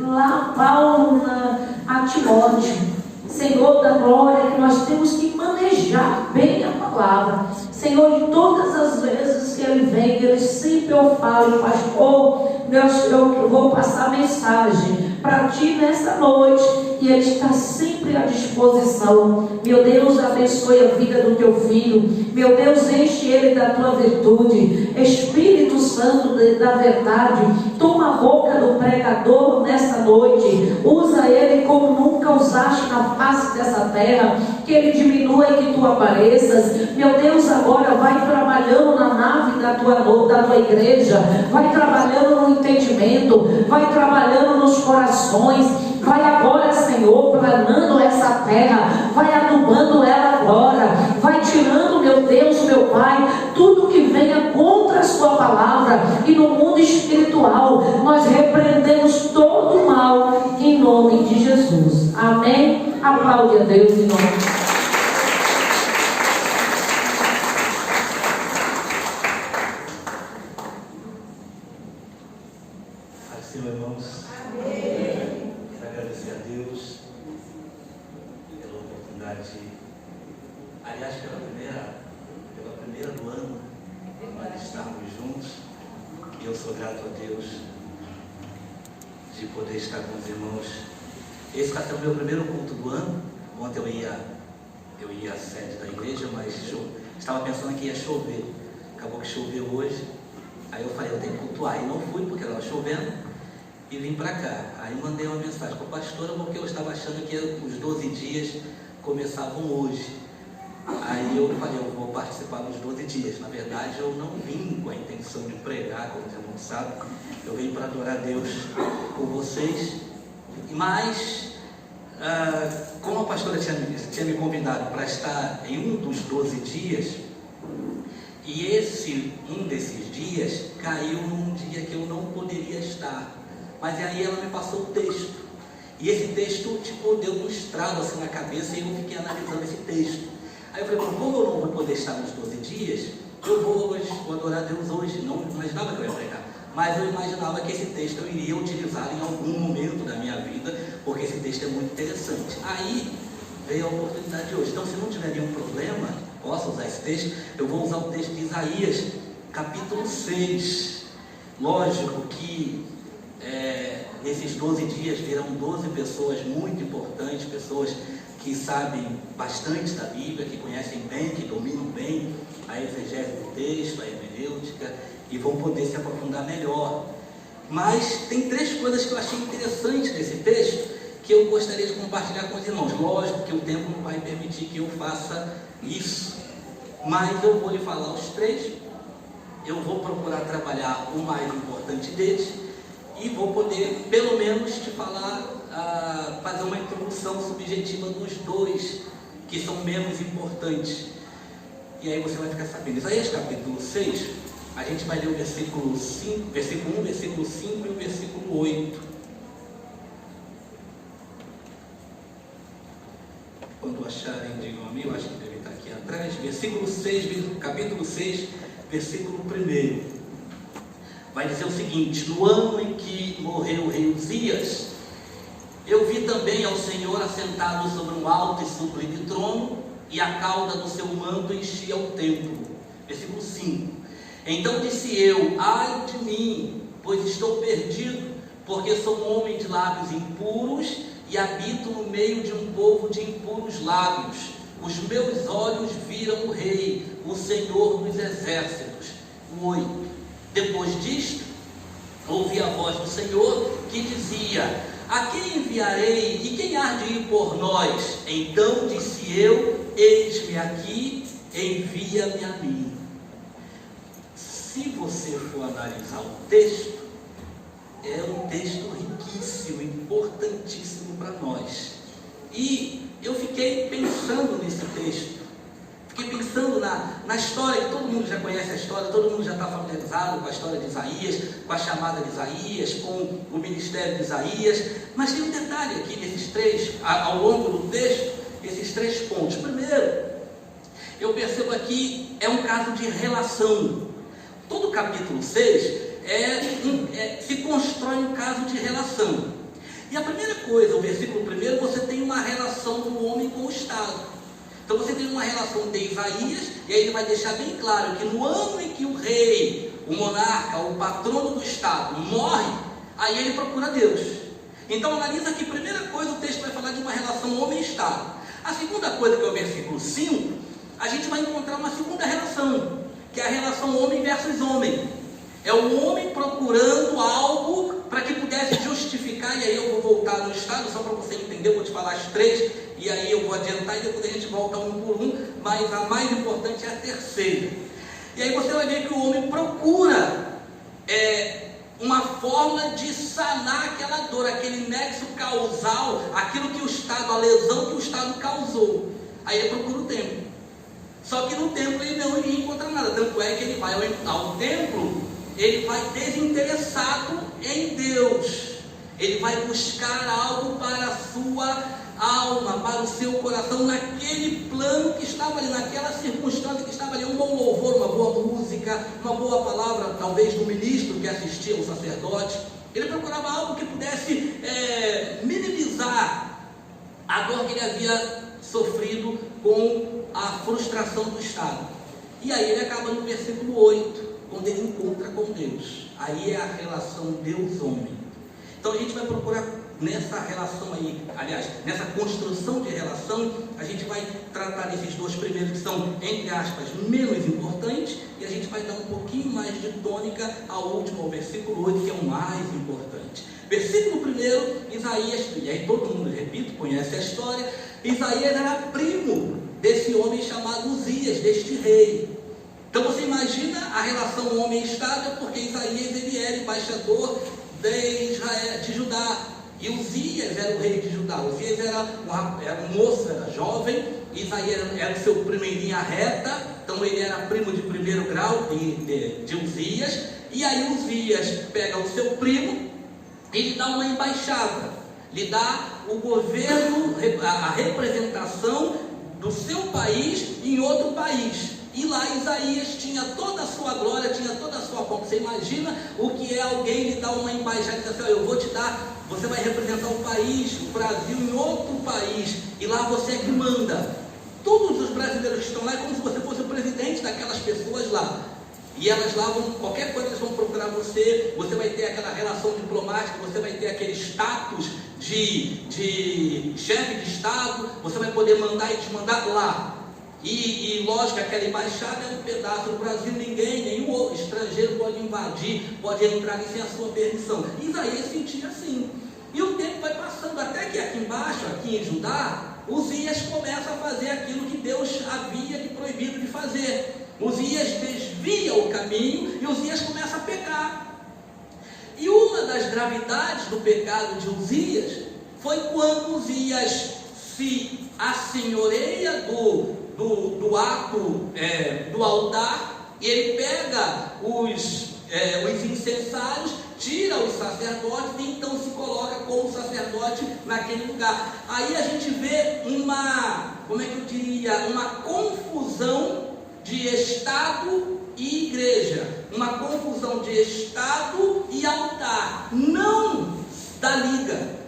lá Paulo a Timóteo, Senhor da glória, que nós temos que manejar bem a palavra. Senhor, de todas as vezes que ele vem, ele sempre eu falo, pastor, eu vou passar mensagem para ti nessa noite, e ele está sempre à disposição. Meu Deus, abençoe a vida do teu filho. Meu Deus, enche ele da tua virtude. Espírito Santo da verdade, toma a boca do pregador nessa noite, usa ele como nunca usaste na face dessa terra, que ele diminua e que tu apareças. Meu Deus, agora vai trabalhando na nave da tua igreja, vai trabalhando no entendimento, vai trabalhando nos corações, vai agora, Senhor, planando essa terra, vai adubando ela agora, vai tirando, meu Deus, meu Pai, tudo que venha contra a sua palavra. E no mundo espiritual nós repreendemos todo o mal em nome de Jesus. Amém? Aplaude a Deus em nome de Jesus. Assim, irmãos. Amém. Quero agradecer a Deus pela oportunidade, aliás, pela primeira do ano, nós estarmos juntos. E eu sou grato a Deus de poder estar com os irmãos. Esse vai ser o meu primeiro culto do ano. Ontem eu ia à sede da igreja, mas estava pensando que ia chover. Acabou que choveu hoje. Aí eu falei, eu tenho que cultuar. E não fui porque estava chovendo. E vim para cá. Aí mandei uma mensagem para a pastora, porque eu estava achando que os 12 dias começavam hoje. Aí eu falei, eu vou participar dos 12 dias. Na verdade, eu não vim com a intenção de pregar, como os irmãos sabem. Eu vim para adorar a Deus com vocês. Mas, como a pastora tinha me convidado para estar em um dos 12 dias, e um desses dias caiu num dia que eu não poderia estar. Mas aí ela me passou o texto. E esse texto, deu um estralo assim na cabeça, e eu fiquei analisando esse texto. Aí eu falei, como eu não vou poder estar nos 12 dias, eu vou adorar a Deus hoje. Não imaginava que eu ia pregar, mas eu imaginava que esse texto eu iria utilizar em algum momento da minha vida, porque esse texto é muito interessante. Aí veio a oportunidade de hoje. Então, se não tiver nenhum problema, posso usar esse texto. Eu vou usar o texto de Isaías, capítulo 6. Lógico que nesses 12 dias virão 12 pessoas muito importantes, pessoas que sabem bastante da Bíblia, que conhecem bem, que dominam bem a exegese do texto, a hermenêutica, e vão poder se aprofundar melhor. Mas tem 3 coisas que eu achei interessantes nesse texto, que eu gostaria de compartilhar com os irmãos. Lógico que o tempo não vai permitir que eu faça isso, mas eu vou lhe falar os 3. Eu vou procurar trabalhar o mais importante deles, e vou poder, pelo menos, te falar, fazer uma introdução subjetiva dos 2, que são menos importantes. E aí você vai ficar sabendo. Isaías capítulo 6, a gente vai ler o versículo 1, versículo 5 e o versículo 8. Quando acharem, digam a mim, eu acho que deve estar aqui atrás. Versículo 6, capítulo 6, versículo 1. Vai dizer o seguinte: no ano em que morreu o rei Uzias, eu vi também ao Senhor assentado sobre um alto e sublime trono, e a cauda do seu manto enchia o templo. Versículo 5. Então disse eu, ai de mim, pois estou perdido, porque sou um homem de lábios impuros, e habito no meio de um povo de impuros lábios. Os meus olhos viram o rei, o Senhor dos exércitos. 8. Depois disto, ouvi a voz do Senhor que dizia: a quem enviarei e quem há de ir por nós? Então disse eu: eis-me aqui, envia-me a mim. Se você for analisar o texto, é um texto riquíssimo, importantíssimo para nós. E eu fiquei pensando nesse texto. Fiquei pensando na história, que todo mundo já conhece a história, todo mundo já está familiarizado com a história de Isaías, com a chamada de Isaías, com o ministério de Isaías. Mas tem um detalhe aqui nesses 3, ao longo do texto, esses 3 pontos. Primeiro, eu percebo aqui, é um caso de relação. Todo capítulo 6 se constrói um caso de relação. E a primeira coisa, o versículo primeiro, você tem uma relação do homem com o Estado. Então você tem uma relação de Isaías, e aí ele vai deixar bem claro que no ano em que o rei, o monarca, o patrono do Estado morre, aí ele procura Deus. Então analisa que, primeira coisa, o texto vai falar de uma relação homem-Estado. A segunda coisa, que é o versículo 5, a gente vai encontrar uma segunda relação, que é a relação homem versus homem. É o homem procurando algo para que pudesse justificar, e aí eu vou voltar no Estado, só para você entender, eu vou te falar as três, e aí eu vou adiantar e depois a gente volta um por um, mas a mais importante é a terceira. E aí você vai ver que o homem procura uma forma de sanar aquela dor, aquele nexo causal, aquilo que o Estado, a lesão que o Estado causou. Aí ele procura o templo. Só que no templo ele não iria encontrar nada, tanto é que ele vai ao templo, ele vai desinteressado em Deus. Ele vai buscar algo para a sua alma, para o seu coração, naquele plano que estava ali, naquela circunstância que estava ali, um bom louvor, uma boa música, uma boa palavra, talvez do ministro que assistia, o sacerdote. Ele procurava algo que pudesse minimizar a dor que ele havia sofrido com a frustração do Estado. E aí ele acaba no versículo 8, quando ele encontra com Deus. Aí é a relação Deus-homem. Então a gente vai procurar nessa relação aí, aliás, nessa construção de relação, a gente vai tratar desses dois primeiros que são, entre aspas, menos importantes, e a gente vai dar um pouquinho mais de tônica ao último, ao versículo 8, que é o mais importante. Versículo 1, Isaías, e aí todo mundo, repito, conhece a história. Isaías era primo desse homem chamado Uzias, deste rei. Então você imagina a relação homem-estado, porque Isaías ele era embaixador de Judá, e Uzias era o rei de Judá. Uzias era um moço, era jovem, Isaías era o seu primo em linha reta, então ele era primo de primeiro grau de Uzias, e aí Uzias pega o seu primo e lhe dá uma embaixada, lhe dá o governo, a representação do seu país em outro país. E lá Isaías tinha toda a sua glória, tinha toda a sua pompa. Você imagina o que é alguém lhe dar uma embaixada e dizer assim: eu vou te dar, você vai representar o país, o Brasil em outro país, e lá você é que manda. Todos os brasileiros que estão lá é como se você fosse o presidente daquelas pessoas lá. E elas lá vão, qualquer coisa eles vão procurar você, você vai ter aquela relação diplomática, você vai ter aquele status de chefe de Estado, você vai poder mandar e desmandar lá. E lógico, aquela embaixada é um pedaço do Brasil, nenhum outro estrangeiro pode invadir, pode entrar ali sem a sua permissão. Isaías sentia assim. E o tempo vai passando, até que aqui embaixo, aqui em Judá, Uzias começa a fazer aquilo que Deus havia lhe proibido de fazer. Uzias desvia o caminho e Uzias começa a pecar. E uma das gravidades do pecado de Uzias foi quando Uzias se assenhoreia do ato do altar, e ele pega os incensários, tira os sacerdotes e então se coloca como sacerdote naquele lugar. Aí a gente vê uma confusão de Estado e igreja, uma confusão de Estado e altar, não dá liga.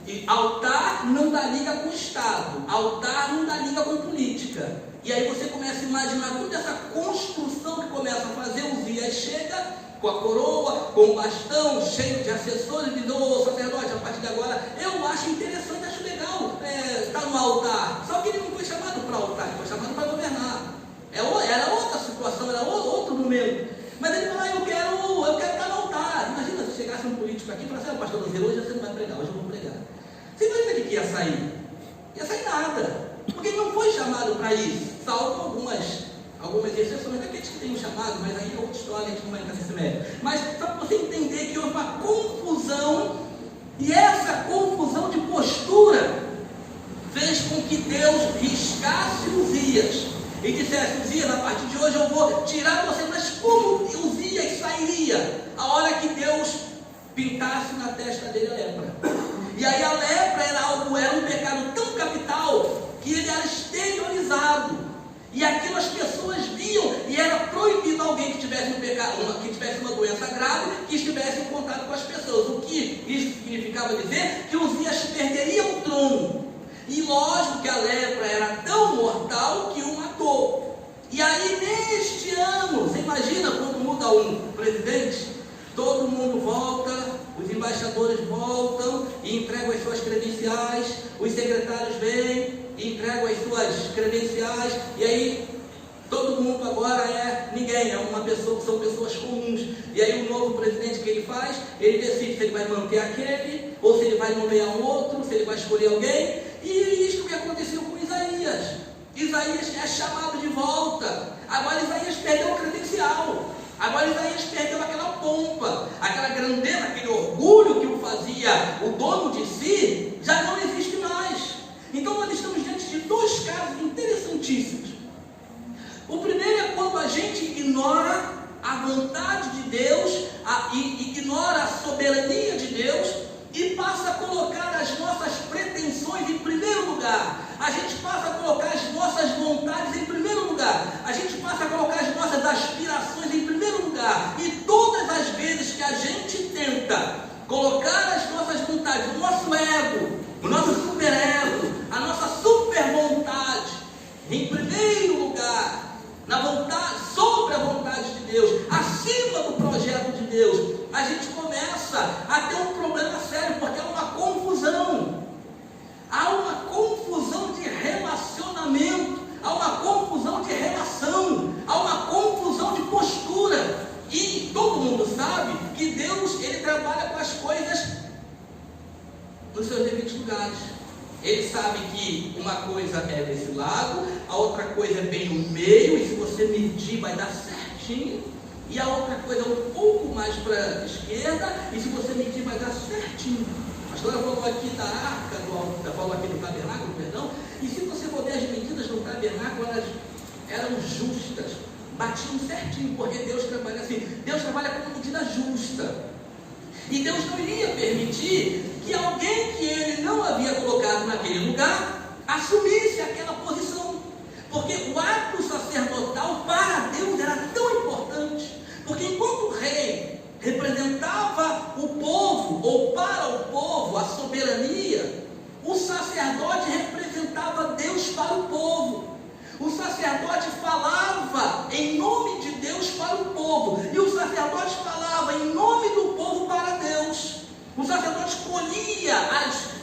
E altar não dá liga com o Estado, altar não dá liga com política. E aí você começa a imaginar toda essa construção que começa a fazer. Uzias chega com a coroa, com o bastão, cheio de assessores, e diz: ô sacerdote, a partir de agora eu acho interessante, acho legal estar no altar. Só que ele não foi chamado para altar, ele foi chamado para governar. Era outra situação, era outro momento. Mas ele falou: eu quero estar no altar. Imagina se chegasse um político aqui e falasse: pastor Luzier, hoje você não vai pregar, hoje eu vou pregar. Você imagina o que ia sair? Ia sair nada, porque ele não foi chamado para isso, salvo algumas exceções daqueles que têm um chamado, mas aí é outra história, a gente não vai entrar nesse mérito. Mas só para você entender que houve uma confusão, e essa confusão de postura fez com que Deus riscasse Uzias e dissesse: Uzias, a partir de hoje eu vou tirar você. Mas como Uzias sairia? A hora que Deus pintasse na testa dele a lepra. E aí a lepra era um pecado tão capital que ele era exteriorizado. E aquilo as pessoas viam, e era proibido alguém que tivesse um pecado, que tivesse uma doença grave, que estivesse em contato com as pessoas. O que isso significava dizer? Que Uzias E lógico que a lepra era tão mortal que o matou. E aí neste ano, você imagina quando muda um presidente? Todo mundo volta, os embaixadores voltam e entregam as suas credenciais, os secretários vêm e entregam as suas credenciais, e aí todo mundo agora é ninguém, é uma pessoa, são pessoas comuns. E aí o novo presidente, que ele faz? Ele decide se ele vai manter aquele, ou se ele vai nomear um outro, se ele vai escolher alguém. E isso que aconteceu com Isaías. Isaías é chamado de volta. Agora Isaías perdeu o credencial. Agora Isaías perdeu aquela pompa, aquela grandeza, aquele orgulho que o fazia o dono de si, já não existe mais. Então nós estamos diante de dois casos interessantíssimos. O primeiro é quando a gente ignora a vontade de Deus, e ignora a soberania de Deus, e passa a colocar as nossas pretensões em primeiro lugar. A gente passa a colocar as nossas vontades em primeiro lugar. A gente passa a colocar as nossas aspirações em primeiro lugar. E todas as vezes que a gente tenta colocar as nossas vontades, o nosso ego, o nosso superego, a nossa super vontade em primeiro lugar, na vontade, sobre a vontade de Deus, acima do projeto de Deus, a gente começa a ter um problema sério, porque há uma confusão. Há uma confusão de relacionamento, há uma confusão de relação, há uma confusão de postura. E todo mundo sabe que Deus, ele trabalha com as coisas nos seus devidos lugares. Ele sabe que uma coisa é desse lado, a outra coisa é bem no meio, e se você medir vai dar certinho. E a outra coisa é um pouco mais para a esquerda, e se você medir vai dar certinho. A história falou aqui da arca, falou aqui do tabernáculo, perdão, e se você for ver as medidas do tabernáculo, elas eram justas, batiam certinho, porque Deus trabalha assim. Deus trabalha com medida justa. E Deus não iria permitir que alguém que ele não havia colocado naquele lugar assumisse aquela posição. Porque o ato sacerdotal para Deus era tão importante. Porque enquanto o rei representava o povo, ou para o povo, a soberania, o sacerdote representava Deus para o povo. O sacerdote falava em nome de Deus para o povo, e o sacerdote falava em nome do povo para Deus. O sacerdote colhia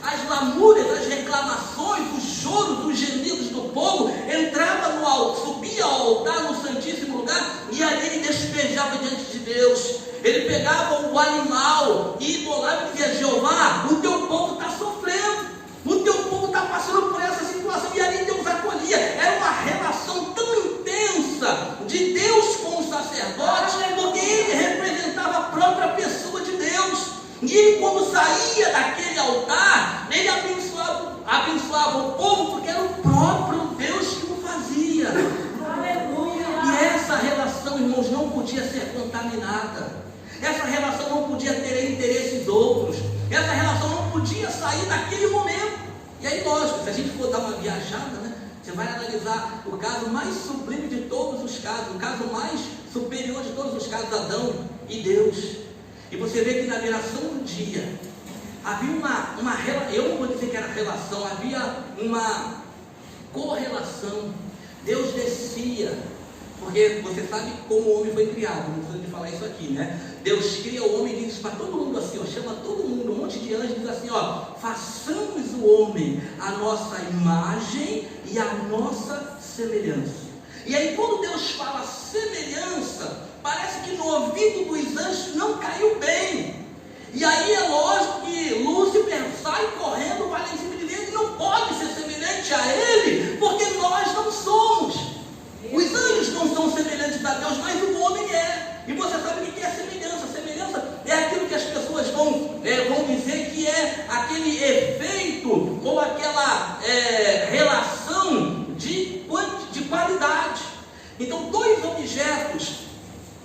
as lamúrias, as reclamações, os choros, os gemidos do povo, entrava no alto, subia ao altar, no santíssimo lugar, e ali ele despejava diante de Deus. Ele pegava o animal e imolava e dizia: Jeová, o teu povo está sofrendo, o teu povo está passando por essa situação, e ali Deus acolhia. Era uma relação tão intensa de Deus com o sacerdote, porque ele representava a própria pessoa de Deus. E ele, quando saía daquele altar, ele abençoava o povo, porque era o próprio Deus que o fazia. Aleluia. E essa relação, irmãos, não podia ser contaminada. Essa relação não podia ter interesses outros. Essa relação não podia sair daquele momento. E aí, lógico, se a gente for dar uma viajada, né, você vai analisar o caso mais sublime de todos os casos, o caso mais superior de todos os casos, Adão e Deus. E você vê que na geração do dia havia uma relação, eu não vou dizer que era relação, havia uma correlação. Deus descia, porque você sabe como o homem foi criado, não preciso de falar isso aqui, né? Deus cria o homem e diz para todo mundo assim, ó, chama todo mundo, um monte de anjos, diz assim, ó: façamos o homem a nossa imagem e a nossa semelhança. E aí quando Deus fala semelhança, parece que no ouvido dos anjos não caiu bem. E aí é lógico que Lúcifer sai correndo, vai lá em cima de Deus, e não pode ser semelhante a ele, porque nós não somos. Os anjos não são semelhantes a Deus, mas o homem é. E você sabe o que é semelhança? Semelhança é aquilo que as pessoas vão dizer que é aquele efeito ou aquela relação de qualidade. Então, dois objetos,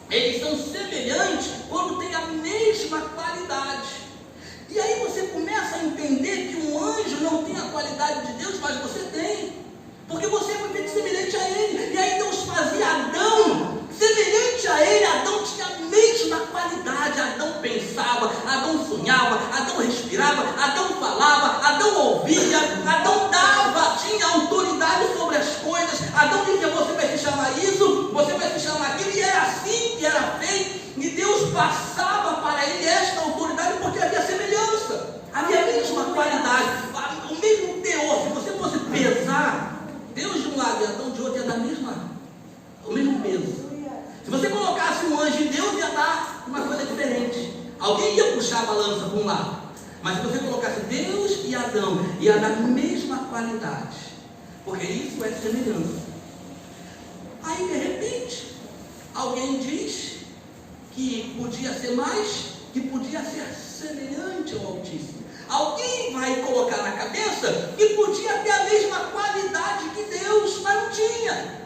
eles são semelhantes quando têm a mesma qualidade. E aí você começa a entender que um anjo não tem a qualidade de Deus, mas você tem. Porque você foi feito semelhante a ele. E aí Deus fazia Adão semelhante a ele. Adão tinha a mesma qualidade. Adão pensava, Adão sonhava, Adão respirava, Adão falava, Adão ouvia, Adão dava Mas se você colocasse Deus e Adão, ia dar a mesma qualidade, porque isso é semelhança. Aí de repente, alguém diz que podia ser mais, que podia ser semelhante ao Altíssimo. Alguém vai colocar na cabeça que podia ter a mesma qualidade que Deus, mas não tinha.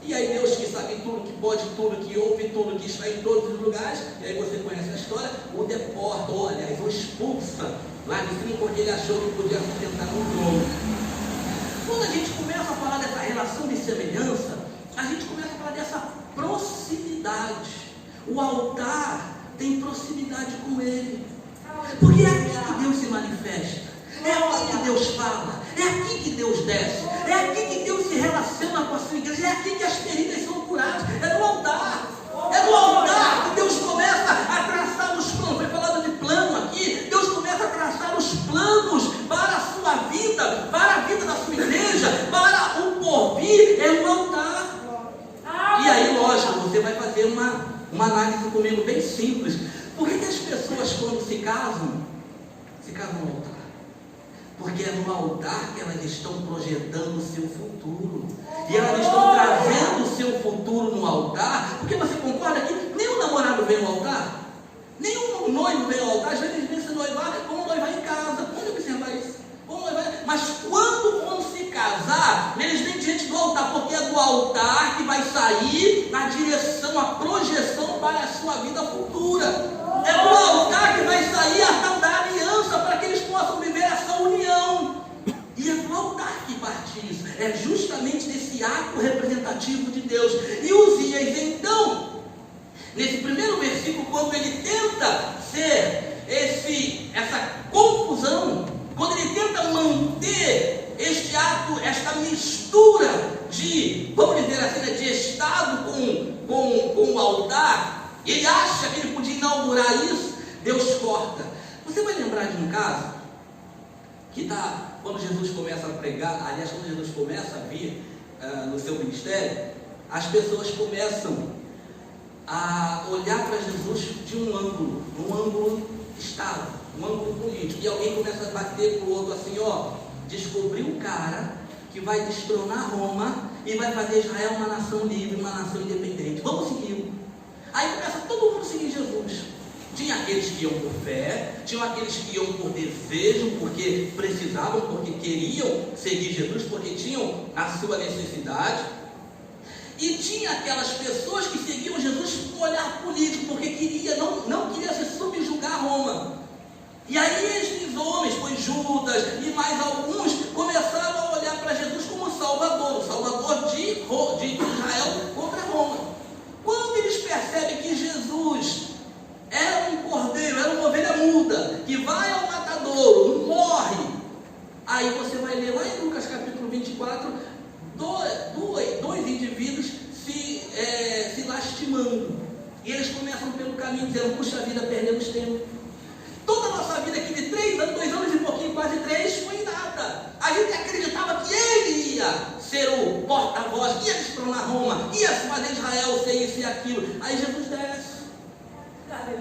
E aí Deus, que sabe tudo, que pode tudo, que ouve tudo, que está em todos os lugares, e aí você conhece a história, o deporta, ou aliás, o expulsa lá de cima, porque ele achou que podia sustentar no trono. Quando a gente começa a falar dessa relação de semelhança, a gente começa a falar dessa proximidade. O altar tem proximidade com ele, porque é aqui que Deus se manifesta, é aqui que Deus fala, é aqui que Deus desce, é aqui que Deus se relaciona com a sua igreja, é aqui que as feridas são curadas, é no altar. É no altar que Deus começa a traçar os planos. Foi falado de plano aqui. Deus começa a traçar os planos para a sua vida, para a vida da sua igreja, para o porvir. É no altar. E aí, lógico, você vai fazer uma análise comigo bem simples. Por que as pessoas, quando se casam no altar? Porque é no altar que elas estão projetando o seu futuro. E elas estão trazendo o seu futuro no altar. Porque você concorda que nenhum namorado vem ao altar? Nenhum noivo vem ao altar. Às vezes eles vêm se noivar, vamos noivar em casa. Pode observar isso. Mas quando vão se casar, eles vêm diante do altar. Porque é do altar que vai sair a direção, a projeção para a sua vida futura. É do altar que vai sair a tal da aliança para que eles possam viver essa união. E é do altar que parte isso. É justamente desse ato representativo de Deus. E Uzias, então, nesse primeiro versículo, quando ele tenta ser essa confusão, quando ele tenta manter este ato, esta mistura de, vamos dizer assim, de Estado com o altar, ele acha que ele podia inaugurar isso, Deus corta. Você vai lembrar de um caso que quando Jesus começa a pregar, aliás, quando Jesus começa a vir no seu ministério, as pessoas começam a olhar para Jesus de um ângulo Estado, um ângulo político, e alguém começa a bater para o outro assim, descobriu um cara que vai destronar Roma e vai fazer Israel uma nação livre, uma nação independente, vamos segui-lo. Aí começa todo mundo a seguir Jesus. Tinha aqueles que iam por fé, tinham aqueles que iam por desejo, porque precisavam, porque queriam seguir Jesus, porque tinham a sua necessidade. E tinha aquelas pessoas que seguiam Jesus com olhar político, porque não queria se subjugar a Roma. E aí esses homens, pois Judas e mais alguns, começaram a olhar para Jesus como Salvador, o Salvador de Israel contra Roma. Quando eles percebem que Jesus era um cordeiro, era uma ovelha muda, que vai ao matadouro, morre, aí você vai ler lá em Lucas capítulo 24, dois indivíduos se lastimando, e eles começam pelo caminho dizendo, puxa vida, perdemos tempo. Toda a nossa vida aqui de 3 anos, 2 anos e pouquinho, quase 3, foi nada. A gente acreditava que ele ia ser o porta-voz, ia destronar Roma, ia fazer Israel ser isso e aquilo. Aí Jesus desce.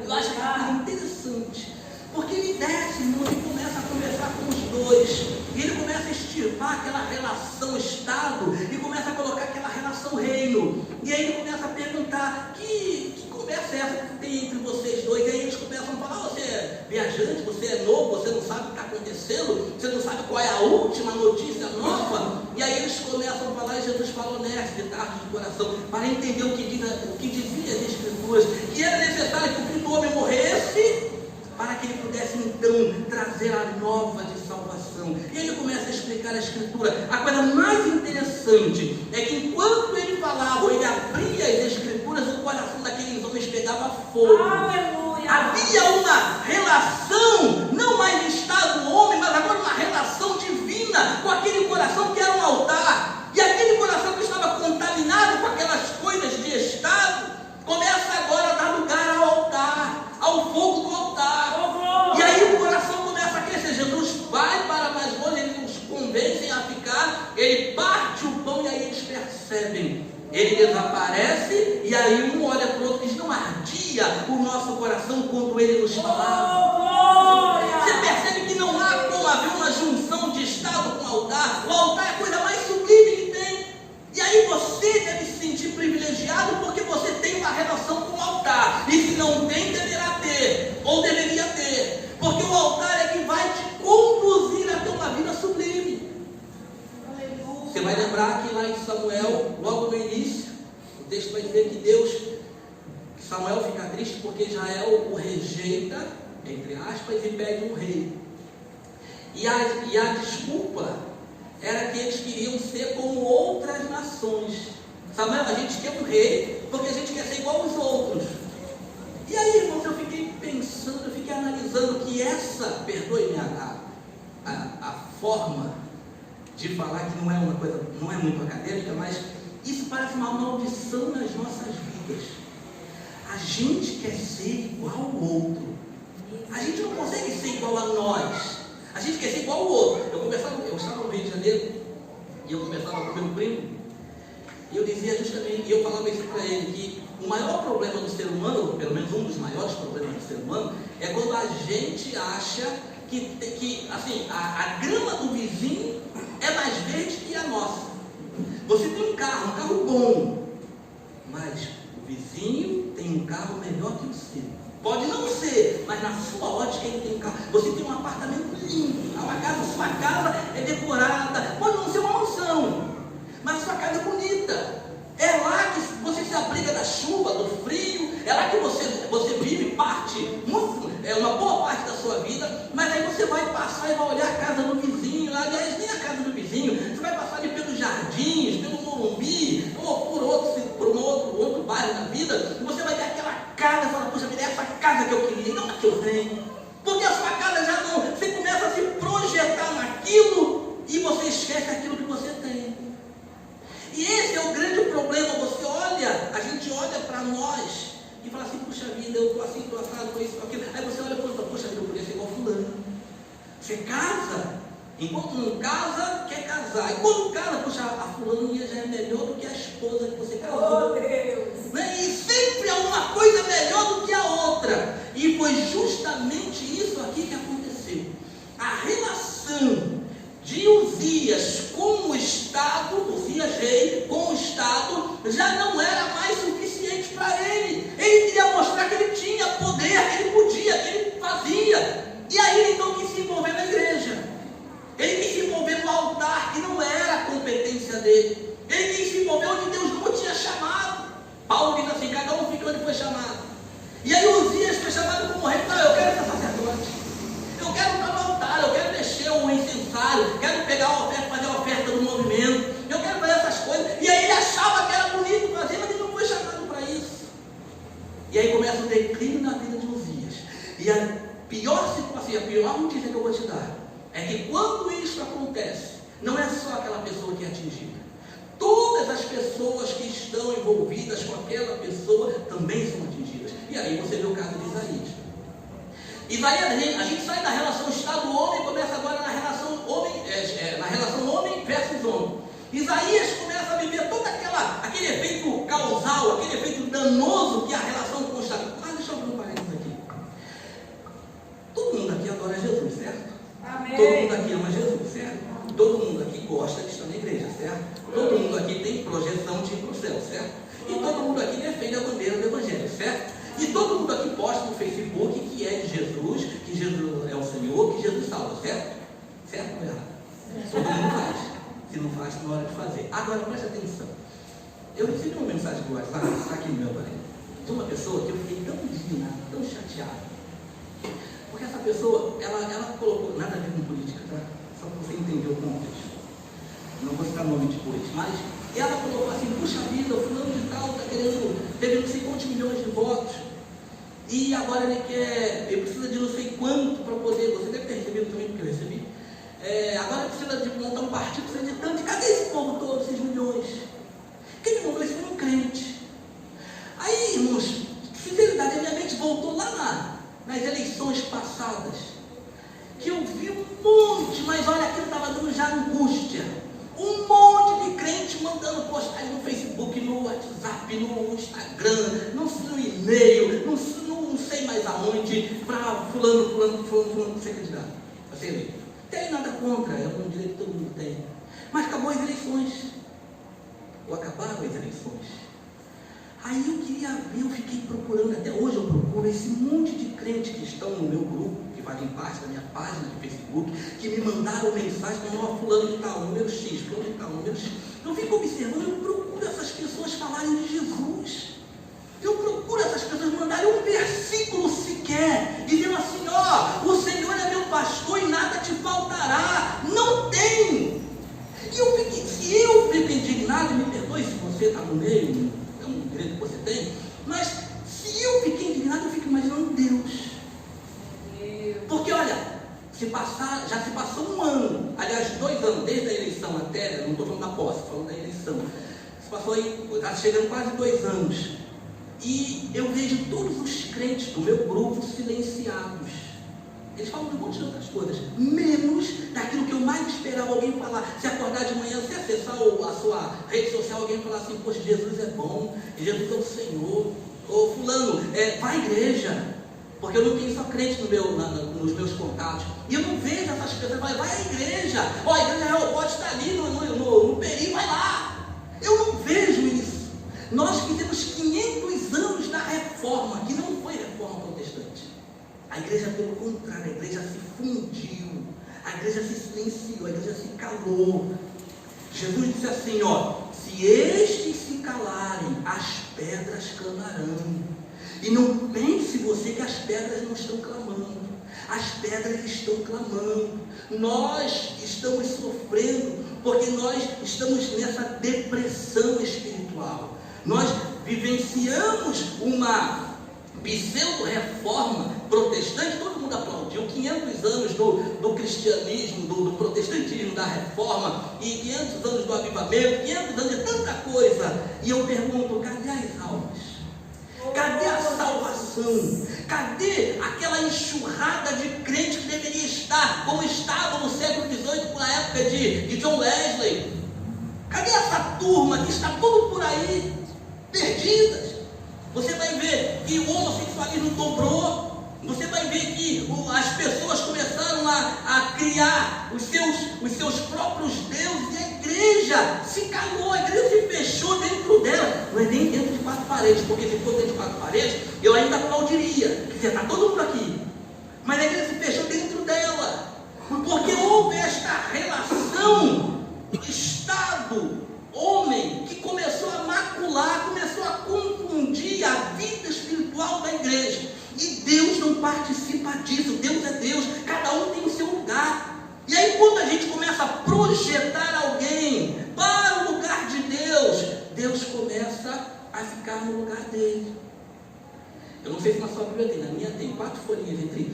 Eu acho que é uma coisa interessante, porque ele desce, irmão, e começa a conversar com os dois. E ele começa a extirpar aquela relação Estado e começa a colocar aquela relação reino. E aí ele começa a perguntar, que conversa é essa que tem entre vocês dois? E aí eles começam a falar, você é viajante, você é novo, você não sabe o que está acontecendo, você não sabe qual é a última notícia nova. E aí eles começam a falar, e Jesus fala honesto, de tarde de coração, para entender o que dizia as Escrituras, que era necessário que o filho do homem morresse, para que ele pudesse então trazer a nova de salvação. E ele começa a explicar a Escritura. A coisa mais interessante é que enquanto ele falava, ele abria as Escrituras, o coração daqueles homens pegava fogo. Aleluia. Havia uma relação, não mais de Estado-homem, mas agora uma relação divina com aquele coração que era um altar. E aquele coração que estava contaminado com aquelas coisas de Estado, começa agora a dar lugar ao altar, ao fogo do altar. E aí o coração começa a crescer. Jesus vai para mais longe, eles os convencem a ficar, ele parte o pão e aí eles percebem. Ele desaparece e aí um olha para o outro e diz, não ardia o nosso coração quando ele nos falava. Você percebe Samuel fica triste porque Israel o rejeita, entre aspas, e pede um rei. E a desculpa era que eles queriam ser como outras nações. Samuel, a gente quer um rei porque a gente quer ser igual aos outros. E aí, irmãos, eu fiquei pensando, eu fiquei analisando que essa, perdoe-me a forma de falar que não é uma coisa, não é muito acadêmica, mas isso parece uma maldição nas nossas vidas. A gente quer ser igual ao outro. A gente não consegue ser igual a nós. A gente quer ser igual ao outro. Eu estava no Rio de Janeiro e eu conversava com meu primo e eu dizia justamente, e eu falava isso para ele, que o maior problema do ser humano, pelo menos um dos maiores problemas do ser humano, é quando a gente acha que assim, a grama do vizinho é mais verde que a nossa. Você tem um carro bom, mas o vizinho tem um carro melhor que o seu. Pode não ser, mas na sua ótica ele tem um carro. Você tem um apartamento lindo, sua casa é decorada, pode não ser uma mansão, mas a sua casa é bonita. É lá que você se abriga da chuva, do frio, é lá que você vive uma boa parte da sua vida, mas aí você vai passar e vai olhar a casa do vizinho, aliás, nem a casa do vizinho, você vai passar ali pelos jardins, pelo Morumbi, ou por um outro bairro da vida, e você vai ver aquela casa e fala, puxa vida, é essa casa que eu queria, não a que eu tenho. Porque a sua casa já não, você começa a se projetar naquilo e você esquece aquilo que você tem. E esse é o grande problema. A gente olha para nós e fala assim, puxa vida, eu estou assim, estou assado com isso, com aquilo. Aí você olha para o outro, puxa vida, eu podia ser igual fulano. Você casa, enquanto não casa, quer casar. E quando casa, puxa, a fulaninha já é melhor do que a esposa que você casou. Oh, Deus! Né? E sempre há uma coisa melhor do que a outra. E foi justamente isso aqui que aconteceu. A relação de Uzias com o Estado, Uzias rei, com o Estado, já não era mais suficiente para ele. Ele queria mostrar que ele tinha poder, que ele podia, que ele fazia. E aí ele então quis se envolver na igreja. Ele quis se envolver no altar, que não era a competência dele. Ele quis se envolver onde Deus não o tinha chamado. Paulo diz assim, cada um fica onde foi chamado. E aí Uzias foi chamado como rei. Não, eu quero ser sacerdote. Eu quero estar no altar, eu quero mexer o incensário, quero pegar a oferta, fazer a oferta do movimento, eu quero fazer essas coisas. E aí ele achava que era bonito fazer, mas ele não foi chamado para isso. E aí começa o declínio na vida de Uzias. E a pior situação, a pior notícia que eu vou te dar, é que quando isso acontece, não é só aquela pessoa que é atingida. Todas as pessoas que estão envolvidas com aquela pessoa também são atingidas. E aí você vê o caso de Isaías. Isaías, a gente sai da relação Estado-homem e começa agora na relação homem versus homem. Isaías começa a viver todo aquele efeito causal, aquele efeito danoso que é a relação com o Estado. Ah, deixa eu abrir um parênteses aqui. Todo mundo aqui adora Jesus, certo? Amém. Todo mundo aqui ama Jesus, certo? Todo mundo aqui gosta de estar na igreja, certo? Todo mundo aqui tem projeção de ir para o céu, certo? E todo mundo aqui defende a bandeira do Evangelho, certo? E todo mundo aqui posta no Facebook que é de Jesus, que Jesus é o Senhor, que Jesus salva, certo? Certo ou errado? Todo mundo faz. Se não faz, não é hora de fazer. Agora, preste atenção. Eu recebi uma mensagem do WhatsApp, está aqui no meu aparelho, de uma pessoa que eu fiquei tão indignado, tão chateado. Porque essa pessoa, ela colocou, nada a ver com política, tá? Só para você entender o contexto. Não vou citar nome depois, mas ela colocou assim, puxa vida, o fulano de tal está querendo, teve não sei quantos milhões de votos, e agora ele precisa de não sei quanto para poder, você deve ter recebido também, porque eu recebi, agora precisa de montar um partido, precisa de tanto, cadê esse povo todo, esses milhões? Quem mandou isso foi um crente. Aí, irmãos, sinceridade, a minha mente voltou lá nas eleições passadas, que eu vi um monte, mas olha, aquilo estava dando já angústia. Um monte de crente mandando postagem no Facebook, no WhatsApp, no Instagram, no e-mail, não sei mais aonde, para fulano ser candidato, para ser eleito. Não tem nada contra, é um direito que todo mundo tem. Mas acabou as eleições. Ou acabaram as eleições. Aí eu queria ver, eu fiquei procurando, até hoje eu procuro esse monte de crentes que estão no meu grupo, que fazem parte da minha página de Facebook, que me mandaram mensagem, como fulano de tal, número X, fulano de tal, número X. Eu fico observando, eu procuro essas pessoas falarem de Jesus. Eu procuro essas pessoas nos mandaram um versículo sequer, dizendo assim, ó, o Senhor é meu pastor e nada te faltará. Não tem. E se eu fico indignado, me perdoe se você está no meio, é um direito que você tem, mas se eu fiquei indignado, eu fico imaginando Deus. Porque olha, já se passou um ano, aliás 2 anos, desde a eleição até, não estou falando da posse, estou falando da eleição, se passou aí, está chegando quase 2 anos, e eu vejo todos os crentes do meu grupo silenciados. Eles falam de um monte de outras coisas, menos daquilo que eu mais esperava alguém falar. Se acordar de manhã, se acessar a sua rede social, alguém falar assim, poxa, Jesus é bom, Jesus é o Senhor, ou fulano, vai à igreja. Porque eu não tenho só crente nos meus contatos. E eu não vejo essas pessoas, vai à igreja. Ó, a igreja pode estar ali no peri, vai lá. Eu não vejo isso. Nós fizemos 500 anos da reforma, que não foi reforma protestante. A igreja, pelo contrário, a igreja se fundiu. A igreja se silenciou, a igreja se calou. Jesus disse assim, ó, se estes se calarem, as pedras clamarão. E não pense você que as pedras não estão clamando. As pedras estão clamando. Nós estamos sofrendo porque nós estamos nessa depressão espiritual. Nós vivenciamos uma pseudo-reforma protestante. Todo mundo aplaudiu 500 anos do cristianismo, do protestantismo, da reforma, e 500 anos do avivamento, 500 anos de tanta coisa. E eu pergunto, cadê as almas? Cadê a salvação? Cadê aquela enxurrada de crentes que deveria estar como estava no século XVIII, na época de John Wesley? Cadê essa turma que está tudo por aí, perdidas? Você vai ver que o homossexualismo dobrou. Você vai ver que as pessoas começaram a criar os seus próprios deuses, e a igreja se calou, a igreja se fechou dentro dela. Não é nem dentro de 4 paredes, porque se fosse dentro de 4 paredes, eu ainda aplaudiria, porque está todo mundo aqui. Mas a igreja se fechou dentro dela, porque houve esta relação Estado-homem que começou a macular, começou a confundir a vida espiritual da igreja. E Deus não participa disso. Deus é Deus, cada um tem o seu lugar. E aí quando a gente começa a projetar alguém para o lugar de Deus, Deus começa a ficar no lugar dele. Eu não sei se na sua Bíblia tem, na minha tem 4 folhinhas entre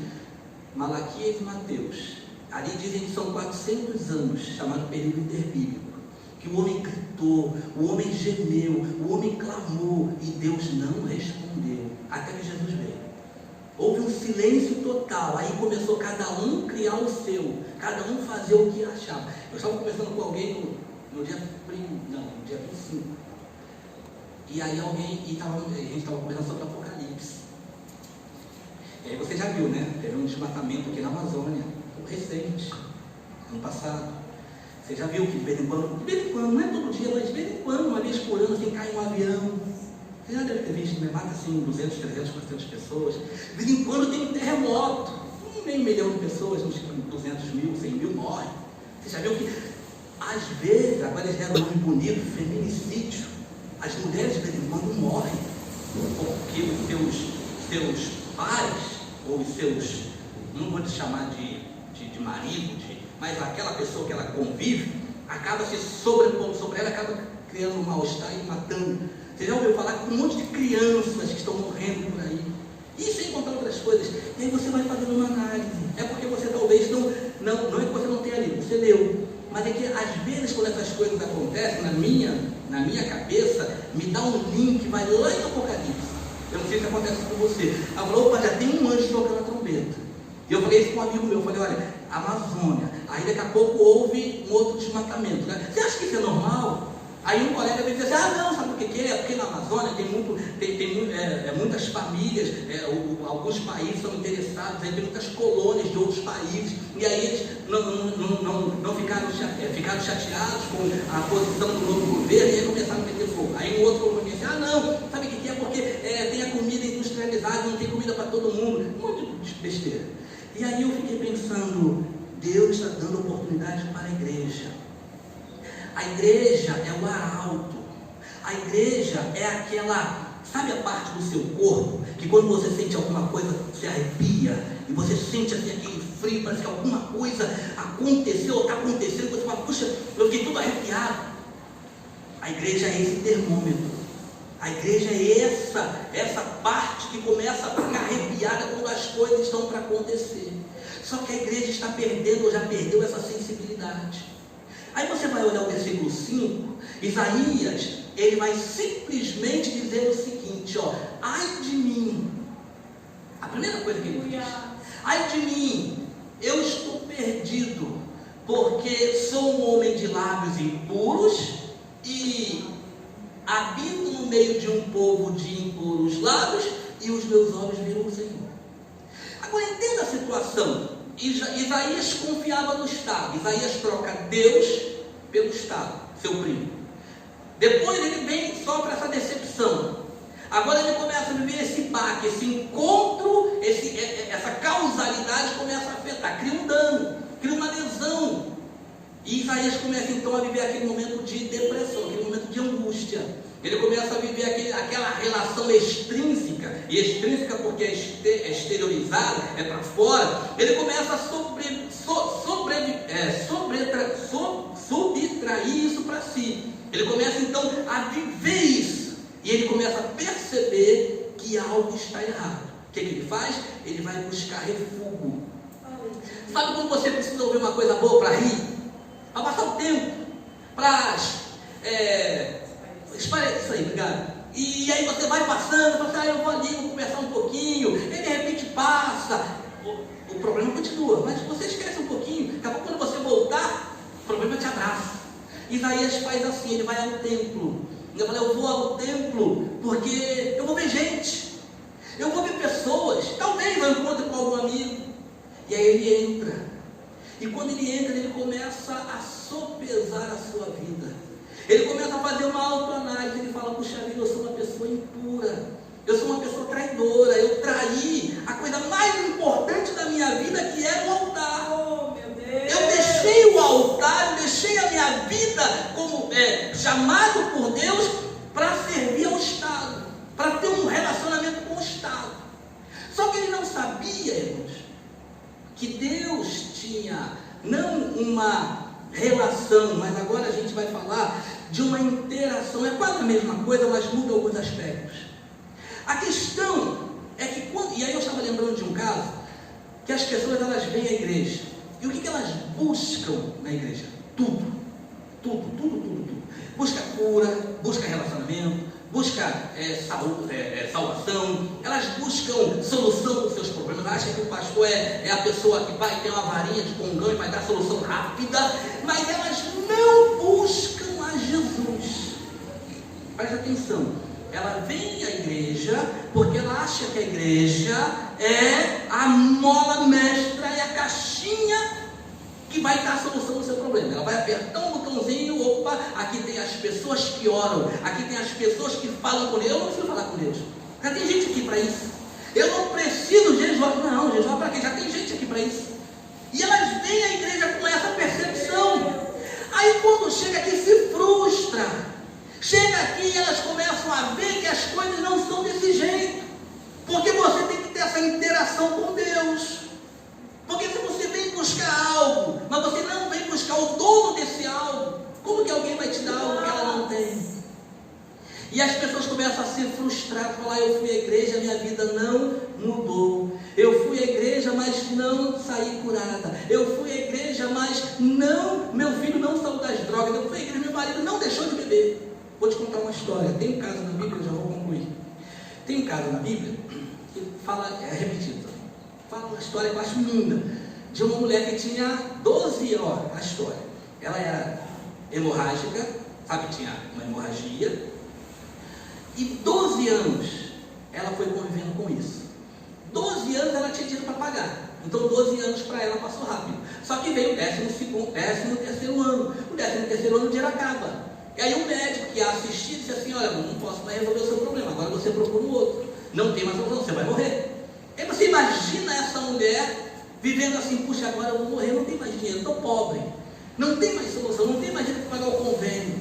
Malaquias e Mateus. Ali dizem que são 400 anos, chamado período interbíblico, que o homem gritou, o homem gemeu, o homem clamou, e Deus não respondeu, até que Jesus veio. Houve um silêncio total, aí começou cada um criar o seu, cada um fazer o que achava. Eu estava conversando com alguém no dia 25, e aí a gente estava conversando sobre Apocalipse. E aí você já viu, né? Teve um desmatamento aqui na Amazônia, recente, ano passado. Você já viu que de vez em quando, não é todo dia, mas de vez em quando, uma vez por ano, assim, cai um avião. Você já deve ter visto, né? Mata assim 200, 300, 400 pessoas. De vez em quando tem um terremoto, meio milhão de pessoas, uns 200 mil, 100 mil morrem. Você já viu que, às vezes, agora eles deram um nome bonito, feminicídio. As mulheres de vez em quando morrem, porque os seus pais, ou os seus, não vou te chamar de marido, mas aquela pessoa que ela convive, acaba se sobrepondo sobre ela, acaba criando um mal-estar e matando. Você já ouviu falar com um monte de crianças que estão morrendo por aí? E sem contar outras coisas. E aí você vai fazendo uma análise. É porque você talvez não é que você não tenha lido, você leu. Mas é que às vezes quando essas coisas acontecem, na minha cabeça, me dá um link, vai lá em Apocalipse. Eu não sei se acontece com você. Ela falou, opa, já tem um anjo tocando a trombeta. E eu falei isso com um amigo meu, eu falei, olha, Amazônia, aí daqui a pouco houve um outro desmatamento, né? Você acha que isso é normal? Aí um colega veio dizer assim, não, sabe o que é? Porque na Amazônia tem muitas famílias, alguns países são interessados, aí tem muitas colônias de outros países, e aí eles não ficaram chateados com a posição do novo governo, e aí começaram a meter fogo. Aí um outro falou para mim assim, não, sabe o que é? Porque tem a comida industrializada, não tem comida para todo mundo, um monte de besteira. E aí eu fiquei pensando, Deus está dando oportunidade para a igreja. A igreja é o arauto. A igreja é aquela, sabe a parte do seu corpo que quando você sente alguma coisa, você arrepia, e você sente assim aquele frio, parece que alguma coisa aconteceu, ou está acontecendo, você fala, puxa, eu fiquei tudo arrepiado. A igreja é esse termômetro. A igreja é essa parte que começa a ficar arrepiada quando as coisas estão para acontecer. Só que a igreja está perdendo, ou já perdeu essa sensibilidade. Aí você vai olhar o versículo 5, Isaías, ele vai simplesmente dizer o seguinte, ó, ai de mim. A primeira coisa que ele diz, ai de mim, eu estou perdido, porque sou um homem de lábios impuros e habito no meio de um povo de impuros lábios, e os meus olhos viram o Senhor. Agora entenda a situação. Isaías confiava no Estado. Isaías troca Deus pelo Estado, seu primo. Depois ele vem só para essa decepção. Agora ele começa a viver esse baque, esse encontro, essa causalidade começa a afetar, cria um dano, cria uma lesão. E Isaías começa então a viver aquele momento de depressão, aquele momento de angústia. Ele começa a viver aquela relação extrínseca, e extrínseca porque é exteriorizada, é para fora. Ele começa a subtrair isso para si. Ele começa então a viver isso, e ele começa a perceber que algo está errado. O que ele faz? Ele vai buscar refúgio. Sabe quando você precisa ouvir uma coisa boa para rir? Para passar o tempo, para espalhar isso aí, obrigado. E aí você vai passando, você fala, eu vou ali, vou conversar um pouquinho, e de repente passa, o problema continua, mas você esquece um pouquinho, daqui a pouco quando você voltar, o problema te abraça. Isaías faz assim, ele vai ao templo. Ele fala, eu vou ao templo porque eu vou ver gente, eu vou ver pessoas, talvez eu encontre com algum amigo. E aí ele entra. E quando ele entra, ele começa a sopesar a sua vida. Ele começa a fazer uma autoanálise. Ele fala, puxa vida, eu sou uma pessoa impura, eu sou uma pessoa traidora, eu traí a coisa mais importante da minha vida, que era o altar. Oh, meu Deus. Eu deixei o altar, eu deixei a minha vida como chamado por Deus para servir ao Estado, para ter um relacionamento com o Estado. Só que ele não sabia, irmãos, que Deus tinha não uma relação, mas agora a gente vai falar de uma interação. É quase a mesma coisa, mas muda alguns aspectos. A questão é que e aí eu estava lembrando de um caso, que as pessoas elas vêm à igreja, e o que elas buscam na igreja? Tudo. Busca cura, busca relacionamento, busca salvação, elas buscam solução para os seus problemas. Acham que o pastor é a pessoa que vai ter uma varinha de condão e vai dar solução rápida, mas elas não buscam a Jesus. Presta atenção, ela vem à igreja porque ela acha que a igreja é a mola mestra, é a caixinha que vai dar a solução do seu problema. Ela vai apertar um botãozinho, opa, aqui tem as pessoas que oram, aqui tem as pessoas que falam com Deus. Eu não preciso falar com Deus, já tem gente aqui para isso. Eu não preciso jejuar, não, jejuar para quê? Já tem gente aqui para isso. E elas vêm à igreja com essa percepção. Aí quando chega aqui se frustra. Chega aqui e elas começam a ver que as coisas não são desse jeito, porque você tem que ter essa interação com Deus. Porque se você vem buscar algo, mas você não vem buscar o dono desse algo, como que alguém vai te dar algo que ela não tem? E as pessoas começam a se frustrar, falar, eu fui à igreja, minha vida não mudou. Eu fui à igreja, mas não saí curada. Eu fui à igreja, mas não, meu filho não saiu das drogas. Eu fui à igreja, meu marido não deixou de beber. Vou te contar uma história. Tem um caso na Bíblia, eu já vou concluir. Tem um caso na Bíblia que fala, é repetido. Fala uma história que eu acho linda, de uma mulher que tinha 12 anos, a história. Ela era hemorrágica, sabe, tinha uma hemorragia, e 12 anos ela foi convivendo com isso. 12 anos ela tinha dinheiro para pagar, então 12 anos para ela passou rápido. Só que veio o 13º ano, o 13º ano o dinheiro acaba. E aí o médico que ia assistir disse assim, olha, não posso mais resolver o seu problema, agora você procura um outro, não tem mais solução, você vai morrer. Aí você imagina essa mulher vivendo assim, puxa, agora eu vou morrer, não tem mais dinheiro, estou pobre, não tem mais solução, não tem mais dinheiro para pagar o convênio,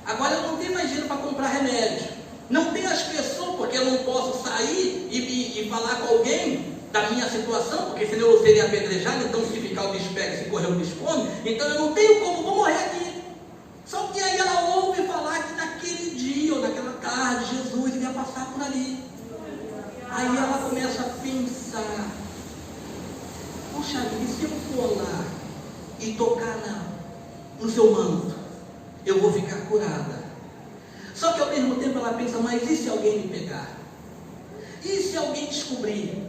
agora eu não tenho mais dinheiro para comprar remédio, não tenho as pessoas, porque eu não posso posso sair e falar com alguém da minha situação, porque senão eu seria apedrejado, então se ficar o bicho pega, se correr o bicho come, então eu não tenho como, vou morrer aqui. Só que aí ela ouve falar que naquele dia ou naquela tarde Jesus ia passar por ali. Aí ela começa a pensar: puxa vida, e se eu for lá e tocar no seu manto, eu vou ficar curada. Só que ao mesmo tempo ela pensa: mas e se alguém me pegar? E se alguém descobrir?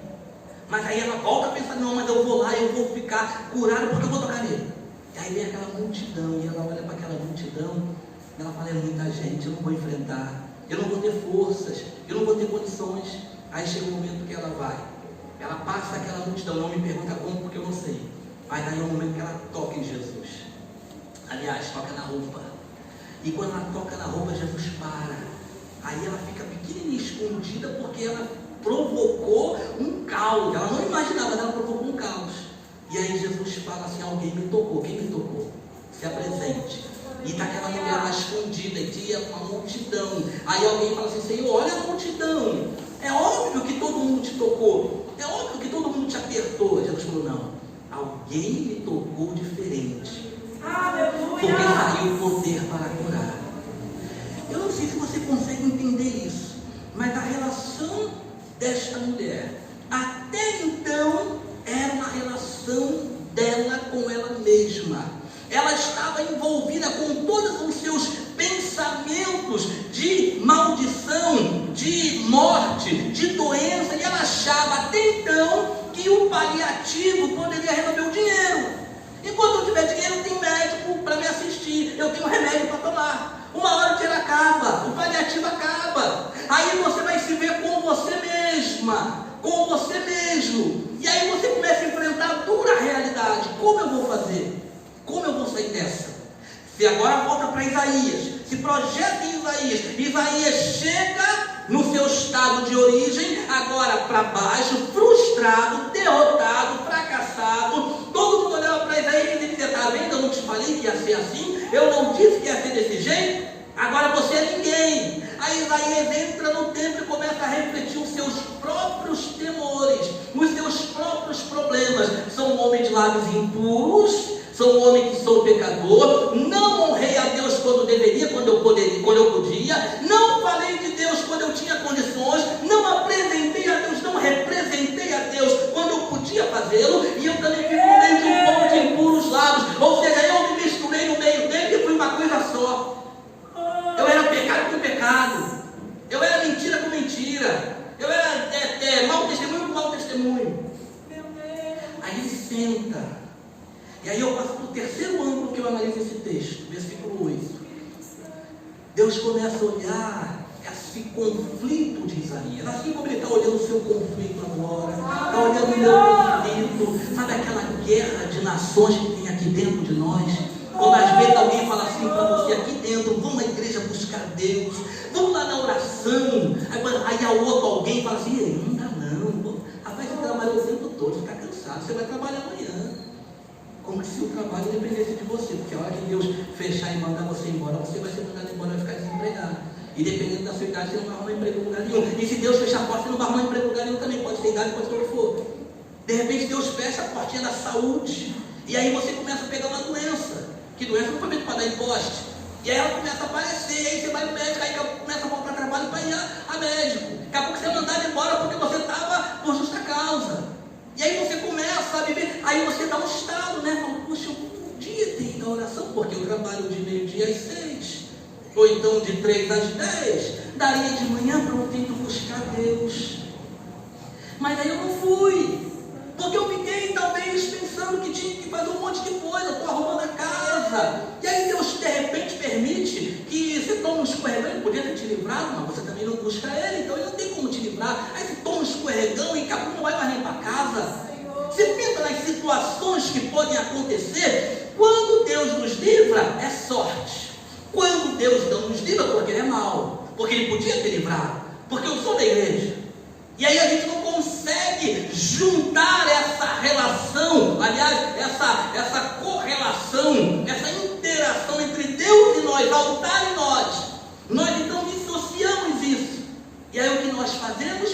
Mas aí ela volta a pensar: não, mas eu vou lá, eu vou ficar curada porque eu vou tocar nele. E aí vem aquela multidão, e ela olha para aquela multidão, e ela fala: é muita gente, eu não vou enfrentar, eu não vou ter forças, eu não vou ter condições. Aí chega o momento que ela vai, ela passa aquela multidão, não me pergunta como, porque eu não sei. Mas aí é o momento que ela toca em Jesus. Aliás, toca na roupa. E quando ela toca na roupa, Jesus para. Aí ela fica pequenininha, escondida, porque ela provocou um caos. Ela não imaginava, mas ela provocou um caos. E aí Jesus fala assim: alguém me tocou. Quem me tocou? Se apresente. E está aquela mulher lá escondida, e tinha uma multidão. Aí alguém fala assim: Senhor, olha a multidão. É óbvio que todo mundo te tocou. É óbvio que todo mundo te apertou. Jesus falou: não, alguém me tocou diferente. Porque saiu poder para curar. Eu não sei se você consegue entender isso, mas a relação desta mulher, até então, era uma relação dela com ela mesma. Ela estava envolvida com todos os seus pensamentos de maldição, de morte, de doença, e ela achava até então que o paliativo poderia resolver o dinheiro. Enquanto eu tiver dinheiro, tem médico para me assistir, eu tenho remédio para tomar. Uma hora o dinheiro acaba, o paliativo acaba. Aí você vai se ver com você mesma, com você mesmo. E aí você começa a enfrentar a dura realidade. Como eu vou fazer? Como eu vou sair dessa? Se agora volta para Isaías, se projeta em Isaías, Isaías chega no seu estado de origem, agora para baixo, frustrado, derrotado, fracassado. Todo mundo olhava para Isaías e dizia: está vendo, eu não te falei que ia ser assim? Eu não disse que ia ser desse jeito? Agora você é ninguém. Aí Isaías entra no templo e começa a refletir os seus próprios temores, os seus próprios problemas. Sou um homem de lábios impuros, sou um homem que sou pecador, não honrei a Deus quando deveria, quando eu podia, não falei de Deus quando eu tinha condições, não apresentei a Deus, não representei a Deus quando eu podia fazê-lo, e eu também fico no meio de um povo de impuros lábios. Ou seja, eu me misturei no meio dele e fui uma coisa só. Eu era pecado com pecado, eu era mentira com mentira, eu era mau testemunho com mau testemunho. Aí ele senta. E aí eu passo para o terceiro ângulo que eu analiso esse texto, versículo 8. Deus começa a olhar esse conflito de Isaías, assim como ele está olhando o seu conflito agora, está olhando o meu conflito, sabe aquela guerra de nações que tem aqui dentro de nós? Quando às vezes alguém fala assim para você aqui dentro: vamos à igreja buscar Deus, vamos lá na oração. Aí a outro alguém fala assim: não dá não, rapaz, você trabalhou o tempo todo, você está cansado, você vai trabalhar amanhã. Como se o trabalho dependesse de você, porque a hora que Deus fechar e mandar você embora, você vai ser mandado embora e vai ficar desempregado. E dependendo da sua idade, você não vai arrumar emprego em lugar nenhum. E se Deus fechar a porta, você não vai arrumar emprego em lugar nenhum também. Pode ter idade, pode ter o que for. De repente Deus fecha a portinha da saúde, e aí você começa a pegar uma doença. Que doença não foi feita para dar imposto. E aí ela começa a aparecer, e aí você vai no médico, aí começa a voltar trabalho para ir a médico. Daqui a pouco você é mandado embora porque você estava por justa causa. E aí você começa a viver, aí você dá um estalo, né? Fala: puxa, eu podia ter ido à oração, porque eu trabalho de meio-dia às 6, ou então de 3 às 10, daria de manhã para eu tento buscar Deus. Mas aí eu não fui, porque eu fiquei talvez pensando que tinha que fazer um monte de coisa, estou arrumando a casa. E aí Deus de repente permite que você tome um escorregão. Ele podia ter te livrado, mas você também não busca Ele, então Ele não tem como te livrar. Aí você toma um escorregão e acabou, não vai mais nem para casa. Você pensa nas situações que podem acontecer. Quando Deus nos livra, é sorte. Quando Deus não nos livra, porque Ele é mau, porque Ele podia ter livrado, porque eu sou da igreja. E aí a gente não consegue juntar essa relação, aliás, essa correlação, essa interação entre Deus e nós, altar e nós. Nós então dissociamos isso. E aí o que nós fazemos?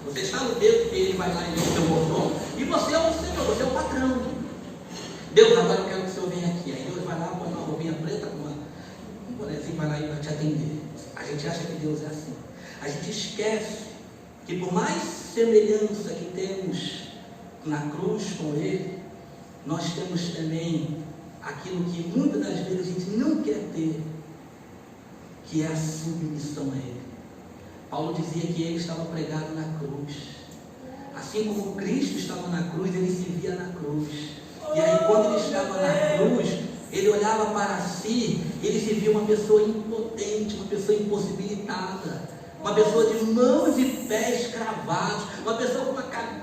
Você está no dedo porque ele vai lá e é o seu mordomo. E você é o Senhor, você é o patrão. Deus, agora eu quero que o Senhor venha aqui. Aí Deus vai lá, põe uma roupinha preta, um bonezinho, vai lá e vai te atender. A gente acha que Deus é assim. A gente esquece que por mais semelhança que temos na cruz com Ele, nós temos também aquilo que muitas das vezes a gente não quer ter, que é a submissão a Ele. Paulo dizia que ele estava pregado na cruz. Assim como Cristo estava na cruz, ele se via na cruz. E aí quando ele estava na cruz, ele olhava para si, ele se via uma pessoa impotente, uma pessoa impossibilitada, uma pessoa de mãos e pés cravados, uma pessoa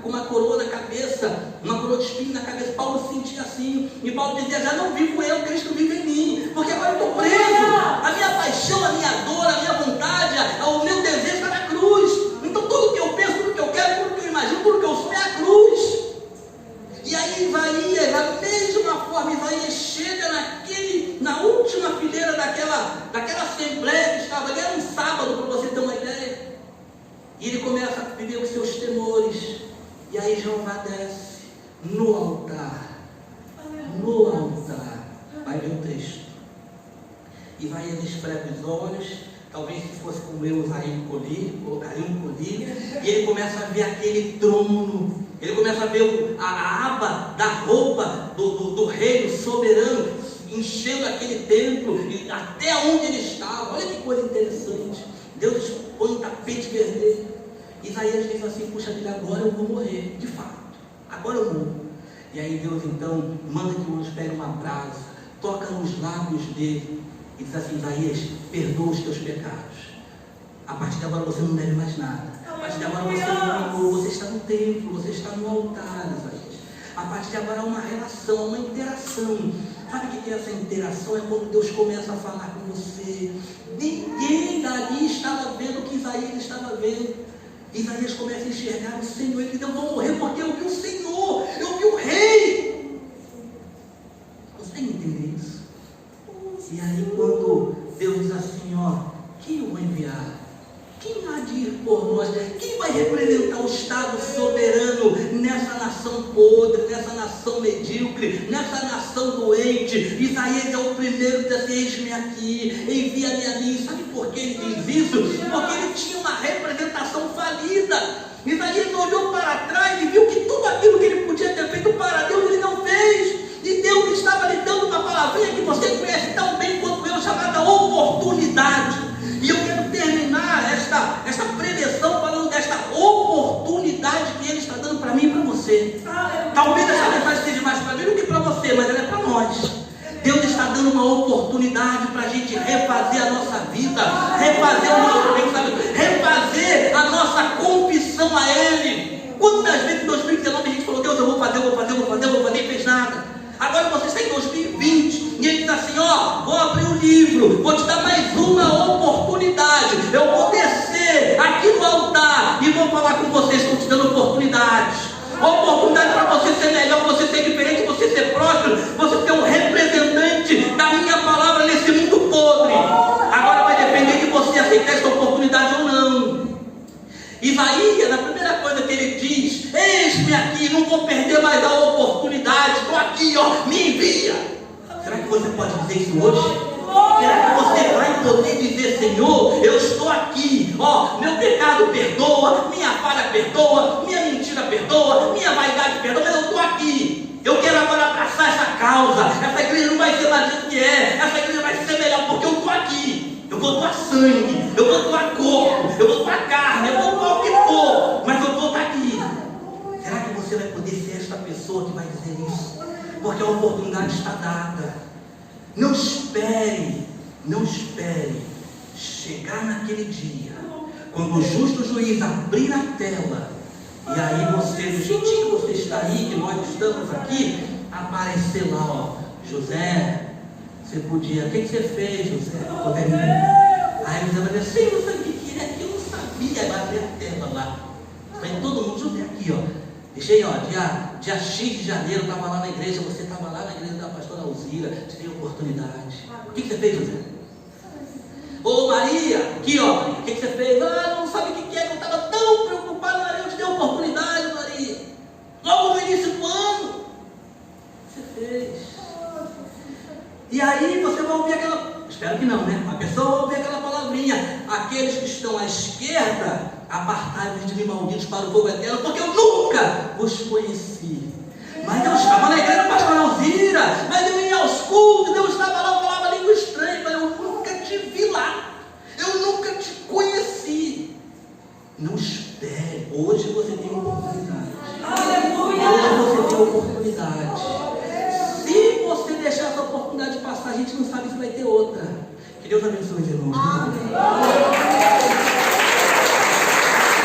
com uma coroa na cabeça, uma coroa de espinho na cabeça. Paulo se sentia assim, e Paulo dizia: já não vivo eu, Cristo vive em mim, porque agora eu estou preso, a minha paixão, a minha dor, a minha vontade, o meu desejo está na cruz. Então tudo que eu penso, tudo que eu quero, tudo que eu imagino, tudo que eu sou é a cruz. E aí Isaías, da mesma forma, Isaías chega na última fileira daquela assembleia que estava ali, era um sábado, para você ter uma ideia. E ele começa a viver os seus temores. E aí Jeová desce no altar. No altar. Vai ver o texto. Isaías esfrega os olhos. Talvez se fosse como eu, usaria um colírio, colocaria um colírio. E ele começa a ver aquele trono. Ele começa a ver a aba da roupa do rei, do soberano, enchendo aquele templo, e até onde ele estava. Olha que coisa interessante. Deus põe um tapete vermelho. Isaías diz assim: puxa vida, agora eu vou morrer, de fato, agora eu morro. E aí Deus então manda que o anjo pegue uma brasa, toca nos lábios dele e diz assim: Isaías, perdoa os teus pecados. A partir de agora você não deve mais nada. A partir de agora você está no templo, você está no altar, Isaías. A partir de agora há uma relação, uma interação. Sabe o que é essa interação? É quando Deus começa a falar com você. Ninguém dali estava vendo o que Isaías estava vendo. Isaías começa a enxergar o Senhor. Ele diz: eu vou morrer porque eu vi o Senhor, eu vi o Rei. Você tem que entender isso? E aí quando Deus diz assim: ó, quem eu vou enviar? Quem há de ir por nós? Quem vai representar o Estado soberano nessa nação podre, nessa nação medíocre, nessa nação doente? Isaías é o primeiro que diz: eis-me aqui, envia-me a mim. Sabe por que ele diz isso? Porque ele tinha uma representação falida. Isaías olhou para trás e viu que tudo aquilo que ele podia ter feito para Deus, ele não fez. E Deus estava lhe dando uma palavrinha que você conhece tão bem quanto eu, chamada oportunidade. E eu quero terminar esta preleção falando desta oportunidade que Ele está dando para mim e para você. Talvez essa mensagem seja mais para mim do que para você, mas ela é para nós. Deus está dando uma oportunidade para a gente refazer a nossa vida, refazer o nosso pensamento, refazer a nossa confissão a Ele. Quantas vezes em 2019 a gente falou: Deus, eu vou fazer, e fez nada. Agora você está em 2020 e Ele diz assim: ó, vou abrir um livro, vou te dar mais uma oportunidade. Eu vou descer aqui no altar e vou falar com vocês. Estou te dando oportunidades. Oportunidade para você ser melhor, você ser diferente, você ser próspero, você ser um representante da minha palavra nesse mundo podre. Agora vai depender de você aceitar esta oportunidade ou não. Isaías, a primeira coisa que ele diz: eis-me aqui, não vou perder mais a oportunidade, estou aqui, ó, me envia. Será que você pode dizer isso hoje? Será que você vai poder dizer: Senhor, eu estou aqui, ó, meu pecado perdoa, minha falha perdoa, minha mentira perdoa, minha vaidade perdoa, mas eu estou aqui. Eu quero agora abraçar essa causa. Essa igreja não vai ser mais do que é, essa igreja vai ser melhor porque eu estou aqui. Eu vou doar sangue, eu vou doar corpo, eu vou doar carne, eu vou doar o que for, mas eu vou estar aqui. Será que você vai poder ser esta pessoa que vai dizer isso? Porque a oportunidade está dada. Não espere chegar naquele dia, quando o justo juiz abrir a tela, e aí você, do jeitinho que você está aí, que nós estamos aqui, aparecer lá, ó: José, você podia, o que você fez, José? Aí José vai dizer: sim, não sabia o que é, eu não sabia. Vai abrir a tela lá, vai todo mundo: José, aqui, ó, deixei, ó, dia X de janeiro, eu estava lá na igreja, você estava lá na igreja da pastora Alzira, te dei oportunidade. O que você fez, José? Ô Maria, aqui, ó, o que você fez? Ah, não sabe o que é, eu estava tão preocupado, Maria, eu te dei E aí você vai ouvir aquela, espero que não, né? A pessoa vai ouvir aquela palavrinha: aqueles que estão à esquerda, apartai-vos de mim, malditos, para o fogo eterno, porque eu nunca vos conheci. Mas eu estava na igreja, pastor Alzira, mas eu ia aos cultos, eu estava lá, eu falava língua estranha, mas eu nunca te vi lá, eu nunca te conheci. Não espere, hoje você tem oportunidade. Aleluia! Hoje você tem oportunidade. Se você deixar essa oportunidade passar, a gente não sabe se vai ter outra. Que Deus abençoe os irmãos. Amém.